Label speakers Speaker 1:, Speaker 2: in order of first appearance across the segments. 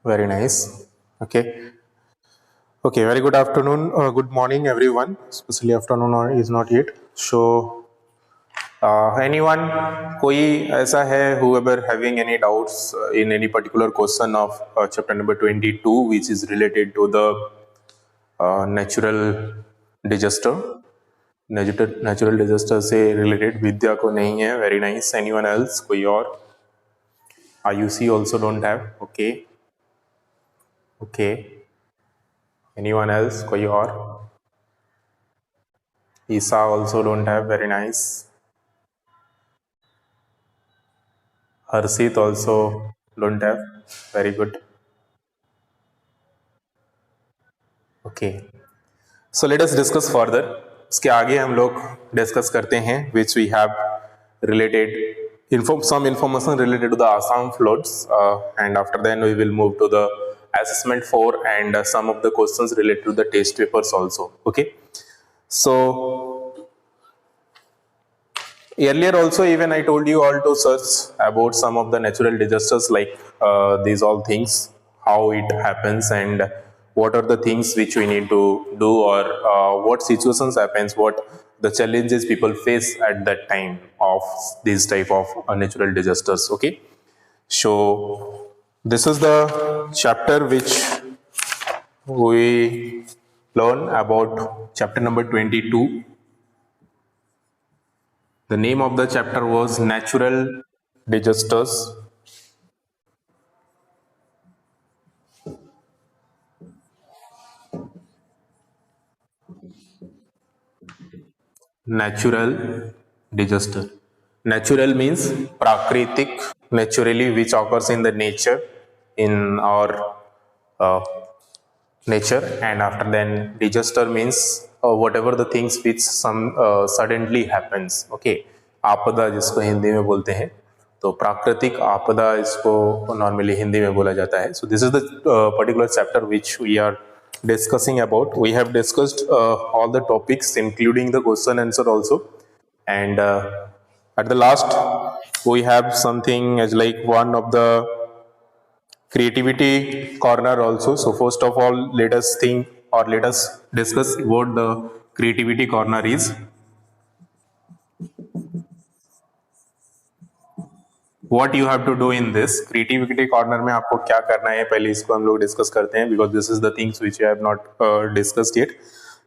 Speaker 1: Very nice. Okay. Okay. Very good afternoon. Good morning, everyone. Especially afternoon or is not yet. So, anyone, कोई ऐसा है whoever having any doubts in any particular question of chapter number 22, which is related to the natural disaster. Natural disaster से related विद्या को नहीं है. Very nice. Anyone else? कोई और? Ayushi also don't have. Okay. Okay. Anyone else? कोई और? ईसा also don't have. Very nice. Harshit also don't have. Very good. Okay. So let us discuss further. इसके आगे हम लोग डिस्कस करते हैं which we have related some information related to the Assam floods and after then we will move to the assessment 4 and some of the questions related to the test papers also. Okay. So earlier also even I told you all to search about some of the natural disasters like these all things, how it happens and what are the things which we need to do or what situations happens, what the challenges people face at that time of these type of natural disasters. Okay. So this is the chapter which we learn about, chapter number 22. The name of the chapter was Natural Disasters. Natural disaster. Natural means prakritik, naturally, which occurs in the nature, in our nature, and after then disaster means whatever the things which some suddenly happens. Okay. आपदा जिसको हिंदी में बोलते हैं, तो प्राकृतिक आपदा इसको normally Hindi में बोला जाता है. So this is the particular chapter which we are discussing about. We have discussed all the topics including the question answer also, and at the last we have something as like one of the creativity corner also. So first of all, let us think or let us discuss what the creativity corner is. What you have to do in this creativity corner में आपको क्या करना है, पहले इसको हम लोग discuss करते हैं because this is the things which you have not discussed yet.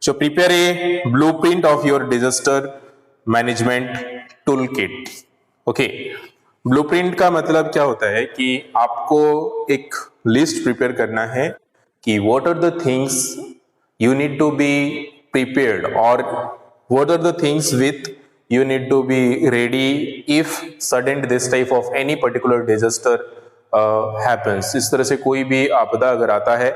Speaker 1: So prepare a blueprint of your disaster management toolkit. Okay. Blueprint का मतलब क्या होता है कि आपको एक लिस्ट प्रिपेयर करना है कि what are the things you need to be prepared और what are the things with you need to be ready if sudden this type of any particular disaster happens. इस तरह से कोई भी आपदा अगर आता है,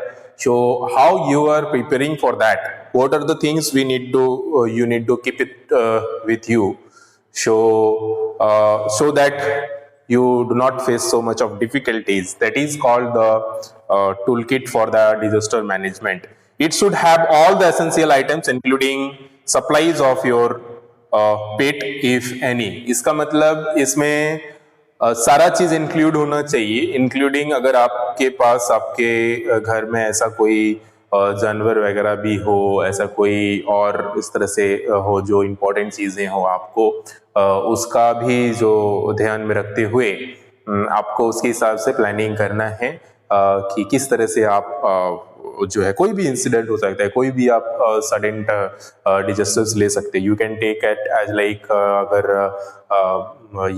Speaker 1: so how you are preparing for that, what are the things we need to you need to keep it with you, so that you do not face so much of difficulties. That is called the toolkit for the disaster management. It should have all the essential items including supplies of your pet if any. इसका मतलब इसमें सारा चीज include होना चाहिए, including अगर आपके पास आपके घर में ऐसा कोई जानवर वगैरह भी हो, ऐसा कोई और इस तरह से हो जो इम्पोर्टेंट चीजें हो, आपको उसका भी जो ध्यान में रखते हुए आपको उसके हिसाब से प्लानिंग करना है कि किस तरह से आप जो है, कोई भी इंसिडेंट हो सकता है, कोई भी आप सडन डिजास्टर्स ले सकते हैं. You can take it as like अगर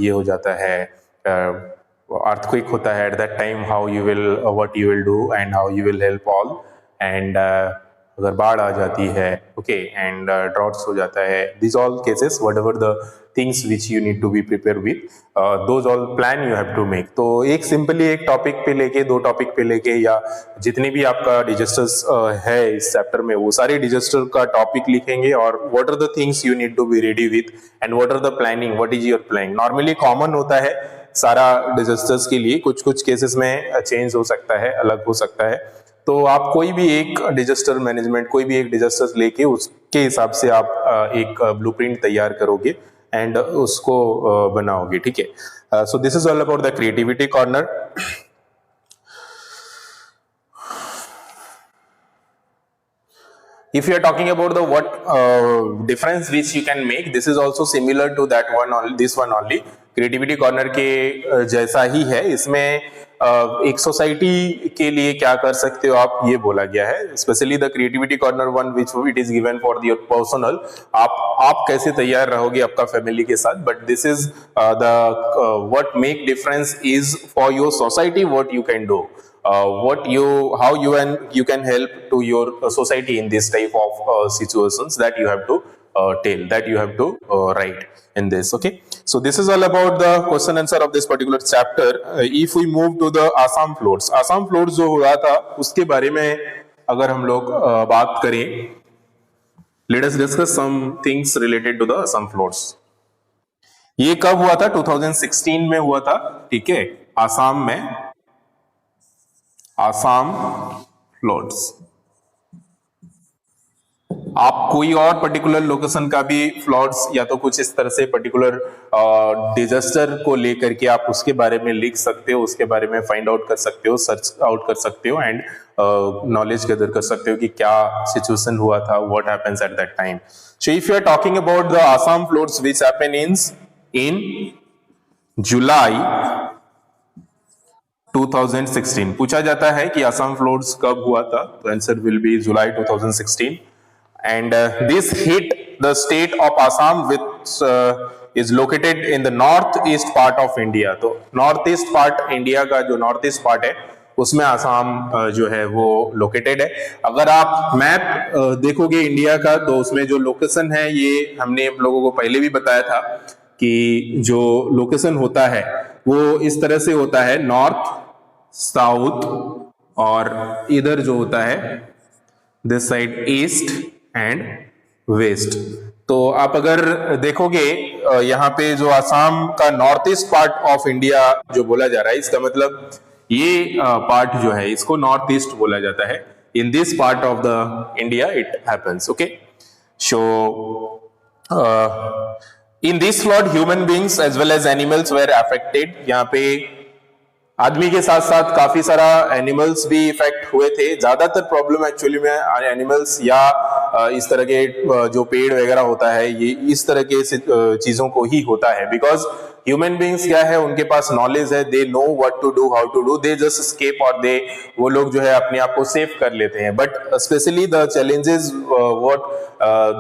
Speaker 1: ये हो जाता है, अर्थक्वेक होता है, at that time how you will what you will do and how you will help all. And अगर बाढ़ आ जाती है, ओके, एंड ड्रॉट्स हो जाता है, this all cases whatever the things which you need to be prepare with, those all plan you have to make. तो एक simply एक टॉपिक पे लेके, दो टॉपिक पे लेके, या जितने भी आपका डिजास्टर्स है इस चैप्टर में, वो सारे डिजास्टर का टॉपिक लिखेंगे और what are the things you need to be ready with and what are the planning, what is your planning. Normally common होता है सारा डिजास्टर्स के लिए, कुछ कुछ केसेस में चेंज हो सकता है, अलग हो सकता है. तो आप कोई भी एक डिजास्टर मैनेजमेंट, कोई भी एक डिजास्टर लेके उसके हिसाब से आप एक ब्लूप्रिंट तैयार करोगे एंड उसको बनाओगे. ठीक है. So this is all about the creativity corner. If you are talking about the what difference which you can make, this is also similar to that one only, this one only. Creativity corner के जैसा ही है, इसमें एक society के लिए क्या कर सकते हो आप, ये बोला गया है. Specially the creativity corner one which it is given for your personal, आप कैसे तैयार रहोगे आपका फैमिली के साथ. But this is the what make difference is for your society, what you can do, how you can help to your society in this type of situations that you have to tell, that you have to write in this. Okay, so this is all about the question answer of this particular chapter. If we move to the Assam floats, Assam floats जो हुआ था उसके बारे में अगर हम लोग बात करें, let us discuss some things related to the Assam floats. ये कब हुआ था? 2016 में हुआ था. ठीक है, आसाम में आसाम फ्लड्स. आप कोई और पर्टिकुलर लोकेशन का भी फ्लड्स या तो कुछ इस तरह से पर्टिकुलर डिजास्टर को लेकर के आप उसके बारे में लिख सकते हो, उसके बारे में फाइंड आउट कर सकते हो, सर्च आउट कर सकते हो एंड नॉलेज गैदर कर सकते हो कि क्या सिचुएशन हुआ था, what happens at that time. So if you are talking about the Assam floods which happen in July 2016, पूछा जाता है कि असम फ्लड्स कब हुआ था, तो answer will be July 2016. And this hit the state of Assam which is located in the north east part of India. तो north east part India का जो नॉर्थ ईस्ट पार्ट है उसमें असम जो है वो लोकेटेड है. अगर आप मैप देखोगे इंडिया का तो उसमें जो लोकेशन है, ये हमने आप लोगों को पहले भी बताया था कि जो लोकेशन होता है वो इस तरह से होता है, नॉर्थ, साउथ और इधर जो होता है this side east and west. तो आप अगर देखोगे यहाँ पे जो आसाम का north east part of India जो बोला जा रहा है, इसका मतलब ये पार्ट जो है इसको नॉर्थ ईस्ट बोला जाता है. In this part of the India it happens. Okay, so in this flood human beings as well as animals were affected. यहाँ पे आदमी के साथ साथ काफी सारा एनिमल्स भी इफेक्ट हुए थे. ज्यादातर प्रॉब्लम एक्चुअली में एनिमल्स या इस तरह के जो पेड़ वगैरह होता है, ये इस तरह के चीजों को ही होता है. बिकॉज ह्यूमन बींग्स क्या है, उनके पास नॉलेज है, they know what to do, how to do, they just escape और वो लोग जो है अपने आप को सेव कर लेते हैं. But specially the challenges what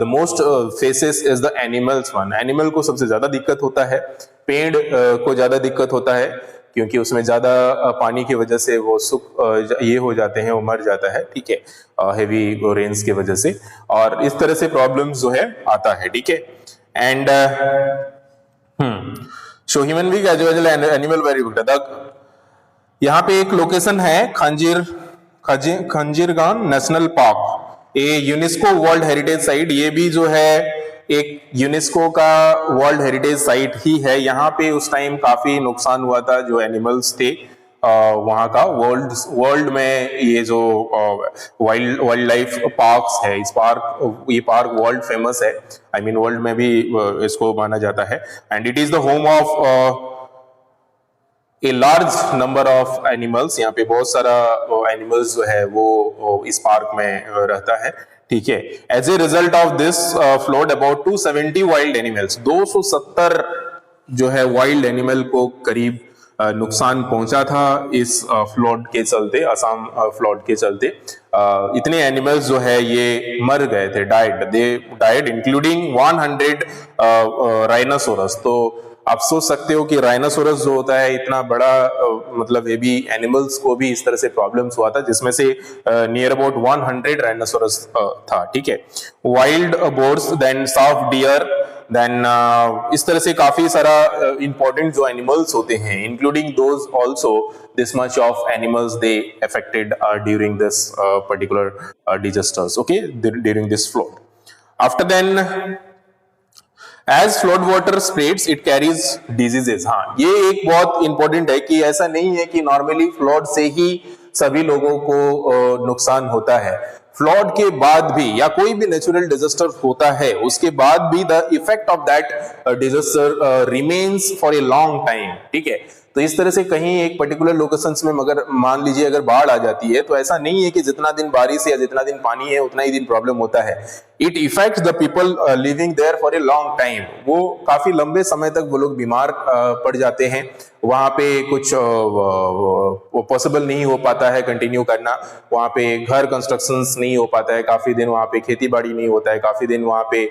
Speaker 1: the most faces is the animals one. Animal को सबसे ज्यादा दिक्कत होता है, पेड़ को ज्यादा दिक्कत होता है क्योंकि उसमें ज्यादा पानी की वजह से वो ये हो जाते हैं, वो मर जाता है. ठीक है, हेवी रेन्स की वजह से, और इस तरह से प्रॉब्लम्स जो है आता है. ठीक है, and so human being as well as animal very good. यहाँ पे एक लोकेशन है Kaziranga national park, a UNESCO world heritage site. ये भी जो है एक यूनेस्को का वर्ल्ड हेरिटेज साइट ही है. यहाँ पे उस टाइम काफी नुकसान हुआ था जो एनिमल्स थे वहाँ का. वर्ल्ड में ये जो वाइल्ड लाइफ पार्क्स है, ये पार्क वर्ल्ड फेमस है. आई मीन वर्ल्ड में भी इसको माना जाता है. And it is the home of a large number of animals. यहाँ पे बहुत सारा एनिमल्स जो है वो इस पार्क में रहता है. ठीक है, as a result of this flood about 270 wild animals, 270 जो है वाइल्ड एनिमल को करीब नुकसान पहुंचा था इस फ्लड के चलते, असम फ्लड के चलते. इतने एनिमल्स जो है ये मर गए थे, डाइड इंक्लूडिंग 100 राइनोसोरस. तो आप सोच सकते हो कि राइनोसोरस जो होता है इतना बड़ा मतलब ये भी एनिमल्स को भी इस तरह से प्रॉब्लम्स हुआ था, जिसमें से नियर अबाउट 100 राइनोसोरस था. ठीक है, wild boars, then soft deer, then इस तरह से काफी सारा इंपॉर्टेंट जो एनिमल्स होते हैं, including those also this much of animals they affected during this particular disasters. Okay, during this flood. After then, as flood water spreads it carries diseases. हाँ, ये एक बहुत इंपॉर्टेंट है कि ऐसा नहीं है कि नॉर्मली फ्लड से ही सभी लोगों को नुकसान होता है. फ्लड के बाद भी या कोई भी नेचुरल डिजास्टर होता है उसके बाद भी the effect of that disaster remains for a long time. ठीक है, तो इस तरह से कहीं एक पर्टिकुलर लोकेशंस में मगर मान लीजिए अगर बाढ़ आ जाती है, तो ऐसा नहीं है कि जितना दिन बारिश या जितना दिन पानी है उतना ही दिन प्रॉब्लम होता है। It affects the people living there for a long time. वो काफी लंबे समय तक वो लोग बीमार पड़ जाते हैं, वहां पे कुछ पॉसिबल नहीं हो पाता है कंटिन्यू करना, वहां पे घर कंस्ट्रक्शंस नहीं हो पाता है, काफी दिन वहां पे खेती बाड़ी नहीं होता है, काफी दिन वहां पे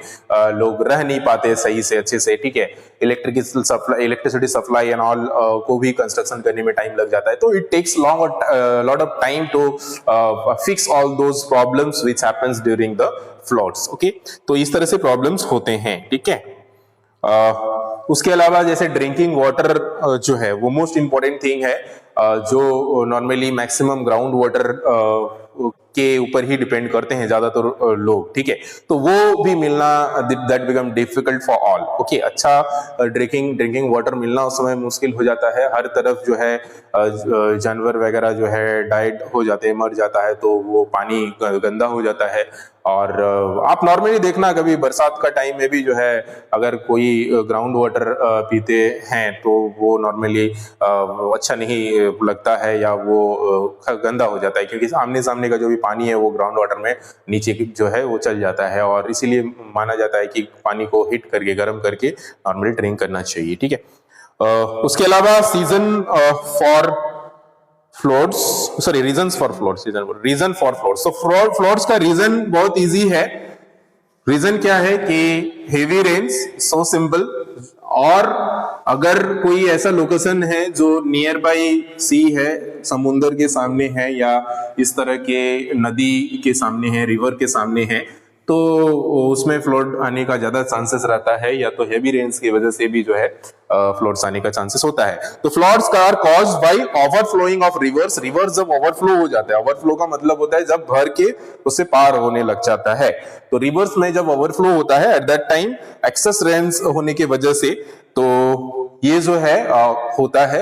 Speaker 1: लोग रह नहीं पाते सही से अच्छे से, ठीक है। इलेक्ट्रिसिटी सप्लाई एंड ऑल को भी कंस्ट्रक्शन करने में टाइम लग जाता है, तो it takes lot of time to fix all those problems which happens during the floods. Okay, तो इस तरह से प्रॉब्लम्स होते हैं, ठीक है। उसके अलावा जैसे ड्रिंकिंग वाटर जो है वो मोस्ट इंपॉर्टेंट थिंग है, जो नॉर्मली मैक्सिमम ग्राउंड वाटर के ऊपर ही डिपेंड करते हैं ज्यादातर लोग, ठीक है। तो वो भी मिलना that become difficult for all. Okay, अच्छा ड्रिंकिंग वाटर मिलना उस समय मुश्किल हो जाता है, हर तरफ जो है जानवर वगैरह जो है डाइड हो जाते हैं, मर जाता है, तो वो पानी गंदा हो जाता है। और आप नॉर्मली देखना कभी बरसात का टाइम में भी जो है अगर कोई ग्राउंड वाटर पीते हैं तो वो नॉर्मली अच्छा नहीं लगता है, या वो गंदा हो जाता है, क्योंकि आमने सामने का जो भी पानी है वो ग्राउंड वाटर में नीचे जो है वो चल जाता है, और इसीलिए माना जाता है कि पानी को हीट करके गर्म करके नॉर्मली ड्रिंक करना चाहिए, ठीक है। उसके अलावा रीजन फॉर फ्लड्स। तो फ्लड्स का रीजन बहुत इजी है। रीजन क्या है कि हेवी रेन्स, सो सिंपल। और अगर कोई ऐसा लोकेशन है जो नियर बाई सी है, समुंदर के सामने है, या इस तरह के नदी के सामने है, रिवर के सामने है, तो उसमें फ्लड आने का ज्यादा चांसेस रहता है, या तो हेवी रेन्स की वजह से भी जो है फ्लड्स आने का चांसेस होता है। तो फ्लड्स का are caused by overflowing of rivers. Rivers जब ओवरफ्लो हो जाता है, ओवरफ्लो का मतलब होता है जब भर के उससे पार होने लग जाता है, तो रिवर्स में जब ओवरफ्लो होता है at that time excess rains होने की वजह से तो ये जो है होता है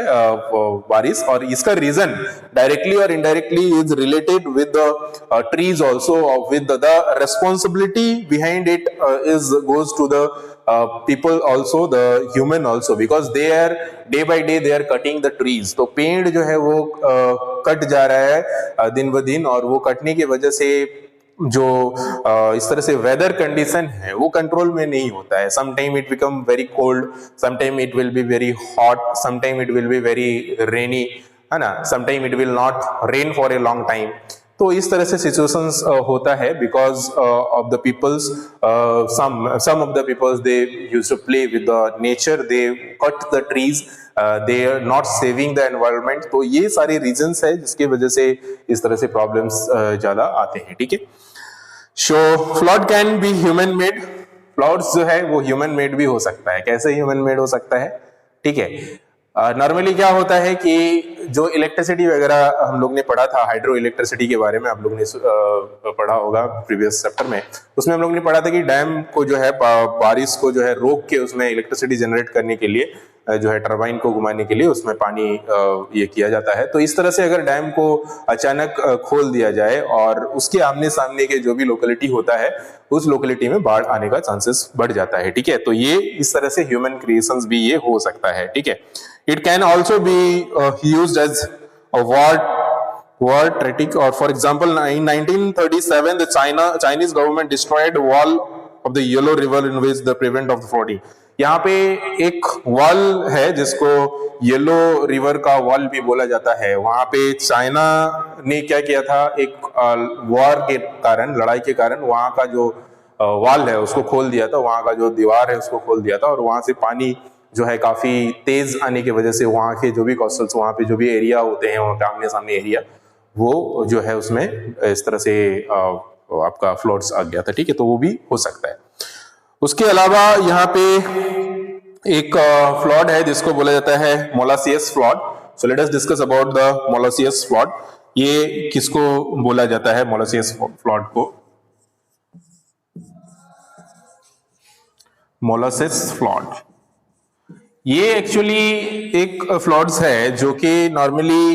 Speaker 1: बारिश। और इसका रीजन डायरेक्टली और indirectly is related with the trees also, with the responsibility behind it is goes to the people also, the human also, because they are day by day they are cutting the trees। तो पेड़ जो है वो cut जा रहा है दिन ब दिन, और वो कटने की वजह से जो इस तरह से वेदर कंडीशन है वो कंट्रोल में नहीं होता है। Sometime it become very cold, sometime it will be very hot, sometime it will be very rainy, है ना, sometime it will not rain for a long time. तो इस तरह से सिचुएशंस होता है because of the peoples, some of the peoples they used to play with the nature, they cut the trees, they are not saving the environment। तो ये सारे reasons है जिसकी वजह से इस तरह से प्रॉब्लम्स ज्यादा आते हैं, ठीक है। So flood can be human made. Floods जो है वो ह्यूमन मेड भी हो सकता है। कैसे ह्यूमन मेड हो सकता है, ठीक है। नॉर्मली क्या होता है कि जो इलेक्ट्रिसिटी वगैरह हम लोग ने पढ़ा था, हाइड्रो इलेक्ट्रिसिटी के बारे में आप लोग ने पढ़ा होगा प्रीवियस चैप्टर में, उसमें हम लोग ने पढ़ा था कि डैम को जो है बारिश को जो है रोक के उसमें इलेक्ट्रिसिटी जनरेट करने के लिए जो है टरबाइन को घुमाने के लिए उसमें पानी ये किया जाता है। तो इस तरह से अगर डैम को अचानक खोल दिया जाए और उसके आमने सामने के जो भी लोकेलिटी होता है उस लोकेलिटी में बाढ़ आने का चांसेस बढ़ जाता है, ठीक है। तो ये इस तरह से ह्यूमन क्रिएशंस भी ये हो सकता है, ठीक है। It can also be used as a war tactic, or for example in 1937 the Chinese government destroyed wall of the Yellow River in which the prevent of the flooding। यहाँ पे एक वॉल है जिसको येलो रिवर का wall भी बोला जाता है। वहां पे चाइना ने क्या किया था, एक वॉर के कारण, लड़ाई के कारण वहां का जो वॉल है उसको खोल दिया था, वहां का जो दीवार है उसको खोल दिया था, और वहां से पानी जो है काफी तेज आने की वजह से वहां के जो भी कोस्टल्स, वहां पे जो भी एरिया होते हैं, वहां पे आमने सामने एरिया, वो जो है उसमें इस तरह से आपका फ्लड्स आ गया था, ठीक है। तो वो भी हो सकता है। उसके अलावा यहाँ पे एक फ्लड है जिसको बोला जाता है molasses flood. So let us discuss about the molasses flood. ये किसको बोला जाता है मोलासियस फ्लड को? मोलासिस फ्लड ये एक्चुअली एक फ्लड्स है जो कि नॉर्मली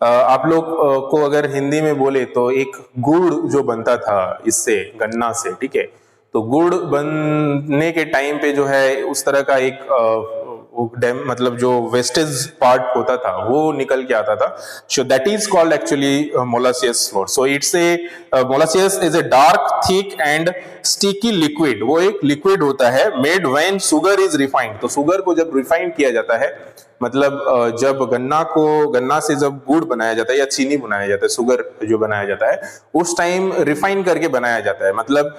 Speaker 1: आप लोग को अगर हिंदी में बोले तो एक गुड़ जो बनता था इससे, गन्ना से, ठीक है। तो गुड़ बनने के टाइम पे जो है उस तरह का एक डैम मतलब जो वेस्टेज पार्ट होता था वो निकल के आता था. So that is called actually molasses floor. So it's a molasses is a dark thick and sticky liquid. वो एक लिक्विड होता है made when sugar is refined. तो शुगर को जब रिफाइंड किया जाता है, मतलब जब गन्ना से जब गुड़ बनाया जाता है या चीनी बनाया जाता है, शुगर जो बनाया जाता है उस टाइम रिफाइन करके बनाया जाता है. मतलब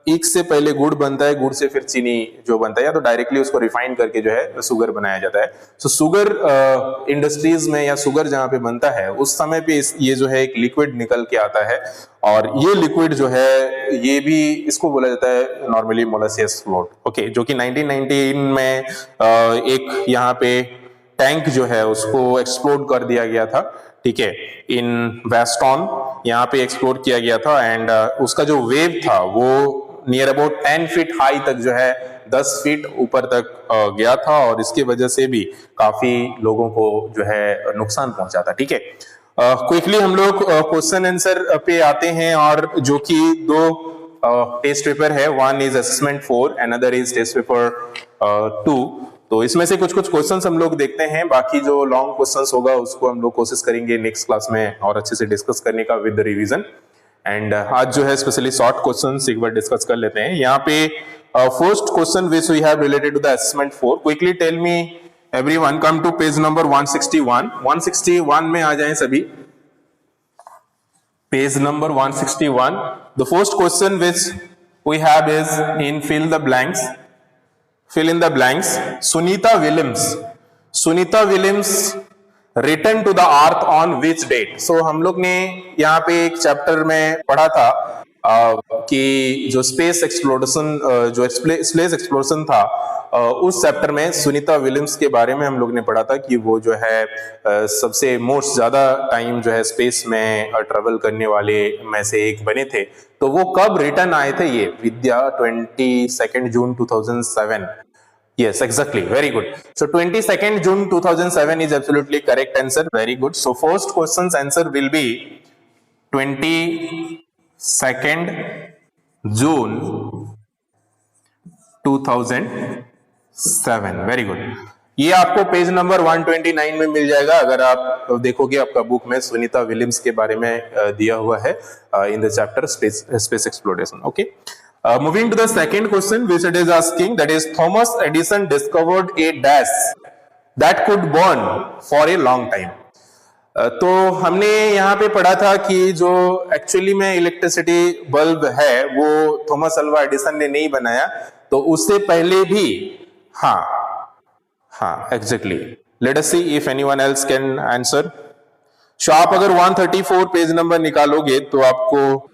Speaker 1: एक से पहले गुड़ बनता है, गुड़ से फिर चीनी जो बनता है, या तो डायरेक्टली उसको रिफाइन करके जो है शुगर बनाया जाता है. सो शुगर इंडस्ट्रीज में या शुगर जहां पे बनता है उस समय पे ये जो है एक लिक्विड निकल के आता है, और ये लिक्विड जो है ये भी इसको बोला जाता है नॉर्मली मोलासियस फ्लोट. ओके, जो कि 1919 में एक यहाँ पे टैंक जो है उसको एक्सप्लोड कर दिया गया था. ठीक है, इन वेस्टॉन यहाँ पे एक्सप्लोर किया गया था, एंड उसका जो वेव था वो नियर अबाउट 10 फीट हाई तक जो है 10 फीट ऊपर तक गया था, और इसके वजह से भी काफी लोगों को जो है नुकसान पहुंचा था. ठीक है, क्विकली हम लोग क्वेश्चन आंसर पे आते हैं, और जो कि दो टेस्ट पेपर है, one is assessment 4, another is test paper 2. तो इसमें से कुछ क्वेश्चंस हम लोग देखते हैं, बाकी जो लॉन्ग क्वेश्चंस होगा उसको हम लोग कोशिश करेंगे नेक्स्ट क्लास में और अच्छे से डिस्कस करने का विद द रिवीजन. एंड आज जो है स्पेशली शॉर्ट क्वेश्चंस एक बार डिस्कस कर लेते हैं. यहाँ पे first question which we have related to the assessment 4. Quickly tell me everyone, come to page number 161. 161 में आ जाएं सभी. Page number 161. The first question which we have is in fill the blanks. Fill in the blanks. Sunita Williams returned to the earth on which date? So हम लोग ने यहाँ पे एक चैप्टर में पढ़ा था कि जो स्पेस एक्सप्लोरेशन था, उस चैप्टर में सुनीता विलियम्स के बारे में हम लोग ने पढ़ा था कि वो जो है सबसे मोस्ट ज्यादा टाइम जो है स्पेस में ट्रेवल करने वाले में से एक बने थे. तो वो कब रिटर्न आए थे? ये विद्या 22 जून 2007. Yes, exactly. Very good. So 22 June 2007 is absolutely correct answer. Very good. So first question's answer will be 22 June 2007. Very good. ये आपको पेज नंबर 129 में मिल जाएगा. अगर आप देखोगे आपका बुक में सुनीता विलियम्स के बारे में दिया हुआ है in the chapter space exploration. Okay, moving to the second question which it is asking, that is Thomas Edison discovered a dash that could burn for a long time. तो हमने यहाँ पे पढ़ा था कि जो एक्चुअली में इलेक्ट्रिसिटी बल्ब है वो थॉमस अल्वा एडिसन ने नहीं बनाया, तो उससे पहले भी. हाँ exactly. Let us see if anyone else can answer. So आप अगर 134 पेज नंबर निकालोगे तो आपको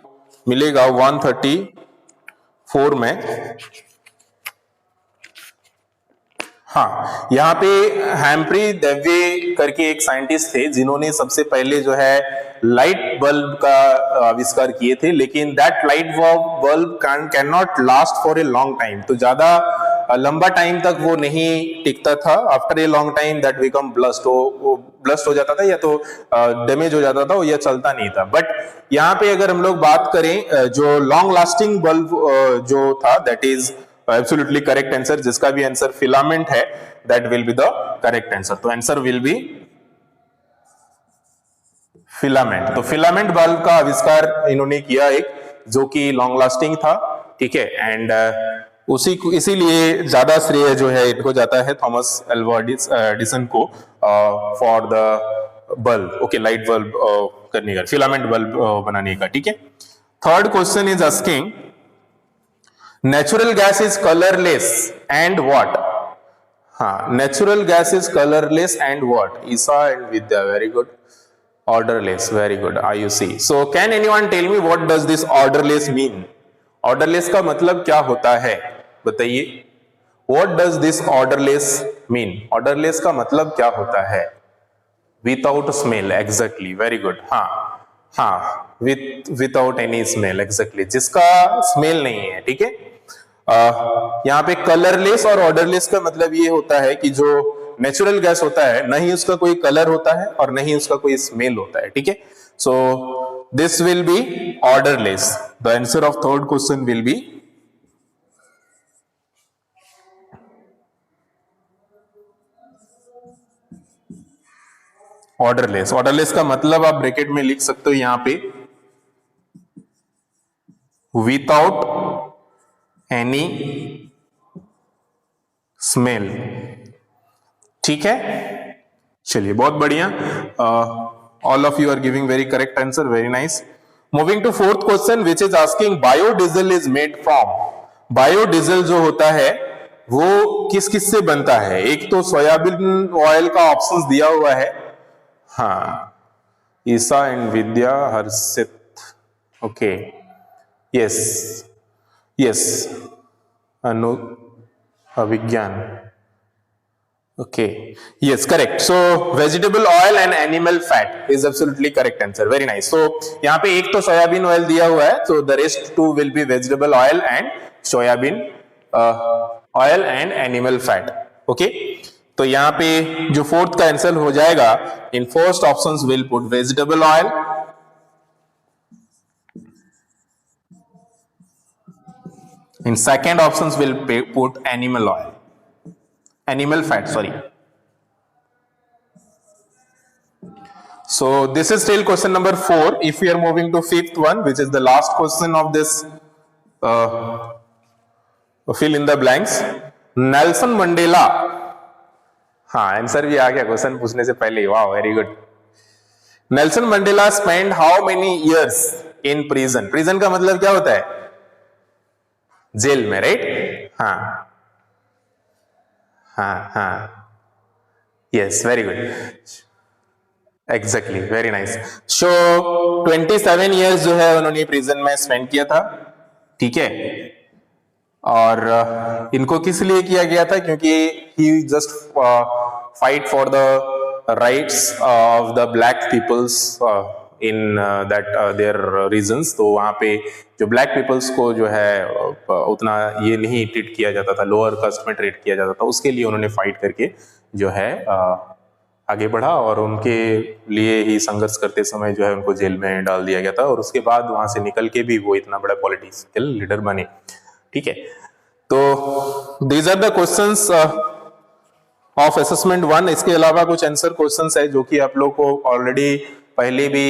Speaker 1: मिलेगा 134 में. हाँ, यहाँ पे हैम्फ्री डेवी करके एक साइंटिस्ट थे जिन्होंने सबसे पहले जो है लाइट बल्ब का आविष्कार किए थे, लेकिन that light bulb can not last for a long time. तो ज्यादा लंबा टाइम तक वो नहीं टिकता था. After a long time that become blast, वो ब्लस्ट हो जाता था या तो डैमेज हो जाता था, वो यह चलता नहीं था. बट यहाँ पे अगर हम लोग बात करें जो लॉन्ग लास्टिंग बल्ब जो था, that is absolutely correct answer. जिसका भी आंसर फिलामेंट है that will be the correct answer. तो आंसर विल बी फिलामेंट. तो फिलामेंट बल्ब का आविष्कार इन्होंने किया एक, जो कि लॉन्ग लास्टिंग था. ठीक है, एंड इसीलिए ज्यादा श्रेय जो है इनको जाता है थॉमस अल्वा एडिसन को for the bulb. Okay, light bulb करने का, फिलामेंट बल्ब बनाने का. ठीक है. Third question is asking natural gas is colourless and what? हाँ, natural gas is colourless and what? Isa and Vidya, very good. Odourless, very good. Ayushi. So can anyone tell me what does this odourless mean? Odourless का मतलब क्या होता है बताइए. What does this odourless mean? Odourless का मतलब क्या होता है? Without smell, exactly, very good. हाँ, विदाउट एनी स्मेल, एग्जैक्टली, जिसका स्मेल नहीं है. ठीक है. यहाँ पे कलरलेस और ऑर्डरलेस का मतलब ये होता है कि जो नेचुरल गैस होता है न ही उसका कोई कलर होता है और न ही उसका कोई स्मेल होता है. ठीक है. सो this will be orderless. The answer of third question will be odourless, odourless का मतलब आप ब्रैकेट में लिख सकते हो यहां पे विदाउट एनी स्मेल। ठीक है, चलिए बहुत बढ़िया, all of you are giving very correct answer, very nice. Moving to fourth question which is asking biodiesel is made from. Biodiesel जो होता है वो किस किस से बनता है? एक तो सोयाबीन ऑयल का ऑप्शन दिया हुआ है, हाँ, Isa and Vidya Harshit, okay, yes yes, Anu Abhigyan, okay, yes, correct. So vegetable oil and animal fat is absolutely correct answer, very nice. So यहाँ पे एक तो सोयाबीन ऑयल दिया हुआ है, so the rest two will be vegetable oil and soybean oil and animal fat, okay. तो यहाँ पे जो फोर्थ का आंसर हो जाएगा, in first options will put vegetable oil, in second options will put animal oil, animal fat, sorry. So this is still question number 4. If we are moving to fifth one, which is the last question of this fill in the blanks, Nelson Mandela, हाँ answer भी आ गया question पूछने से पहले, वाह very good. Nelson Mandela spend how many years in prison. Prison का मतलब क्या होता है? जेल में, राइट? हाँ हाँ हाँ, yes, very good, exactly, very nice. So 27 years जो है उन्होंने प्रिजन में स्पेंड किया था, ठीक है। और इनको किस लिए किया गया था? क्योंकि he just fight for the rights of the black peoples in that their regions. तो वहां पे जो ब्लैक पीपल्स को जो है उतना ये नहीं ट्रीट किया जाता था, लोअर कास्ट में ट्रीट किया जाता था, उसके लिए उन्होंने फाइट करके जो है आगे बढ़ा और उनके लिए ही संघर्ष करते समय जो है उनको जेल में डाल दिया गया था। और उसके बाद वहां से निकल के भी वो इतना बड़ा पॉलिटिकल लीडर बने, ठीक है। तो these are the questions of assessment 1। इसके अलावा कुछ आंसर क्वेश्चंस है जो कि आप लोग को ऑलरेडी पहले भी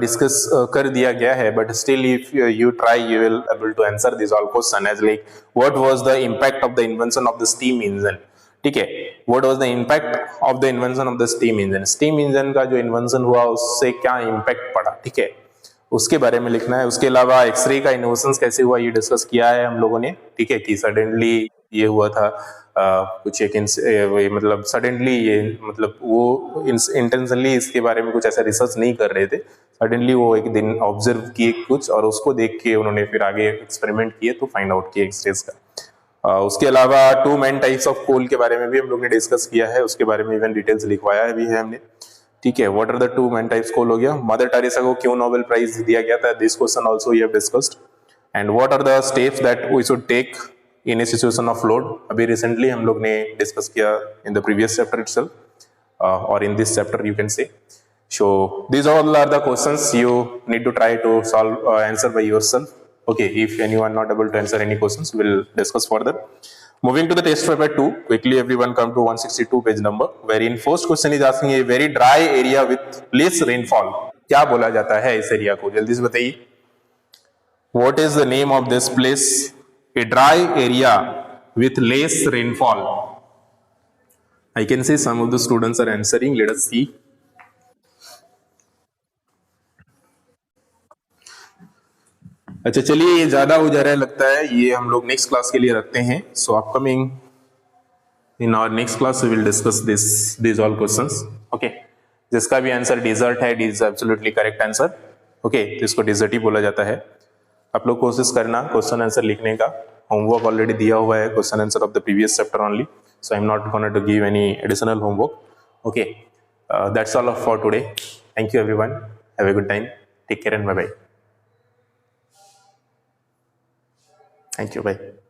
Speaker 1: डिस्कस कर दिया गया है, but still if you try you will able to answer this all question as like what was the impact of the invention of the steam engine, ठीक है। What was the impact of the invention of the steam engine, steam engine का जो invention हुआ उससे क्या impact पड़ा, ठीक है, उसके बारे में लिखना है। उसके अलावा एक्सरे का इनोवेशन कैसे हुआ ये डिस्कस किया है हम लोगों ने, ठीक है, कि सडनली ये हुआ था कुछ एक मतलब सडनली ये मतलब वो इंटेंशनली इसके बारे में कुछ ऐसा रिसर्च नहीं कर रहे थे, सडनली वो एक दिन ऑब्जर्व किए कुछ और उसको देख के उन्होंने फिर आगे एक्सपेरिमेंट किए तो फाइंड आउट किए एक्सरेज का। उसके अलावा 2 मेन टाइप्स ऑफ कोल के बारे में भी हम लोग ने डिस्कस किया है, उसके बारे में इवन डिटेल्स लिखवाया भी है हमने, ठीक है। What are the 2 main types coal हो गया। मदर टेरेसा को क्यों नोबेल प्राइज दिया गया था, this question also we have discussed. And what are the steps that we should take in a situation of flood, अभी रिसेंटली हम लोग ने डिस्कस किया in the previous chapter itself और in this chapter you can say. So these all are the questions you need to try to solve answer by yourself. Okay, if anyone not able to answer any questions, we'll discuss further. Moving to the test paper 2, quickly everyone come to 162 page number, wherein first question is asking a very dry area with less rainfall. क्या बोला जाता है इस area को, जल्दी से बताइए। What is the name of this place? A dry area with less rainfall. I can see some of the students are answering. Let us see. अच्छा चलिए, ये ज्यादा हो जा रहा है लगता है, ये हम लोग नेक्स्ट क्लास के लिए रखते हैं। So upcoming in our next class we will discuss this all questions, okay. जिसका भी आंसर डिजर्ट है, is absolutely correct answer, okay. तो इसको डिजर्ट ही बोला जाता है। आप लोग कोशिश करना क्वेश्चन आंसर लिखने का, होमवर्क ऑलरेडी दिया हुआ है, question answer of the previous chapter only, so I am not gonna to give any additional homework, okay. That's all for today. Thank you everyone, have a good time, take care and bye bye. Thank you. Bye.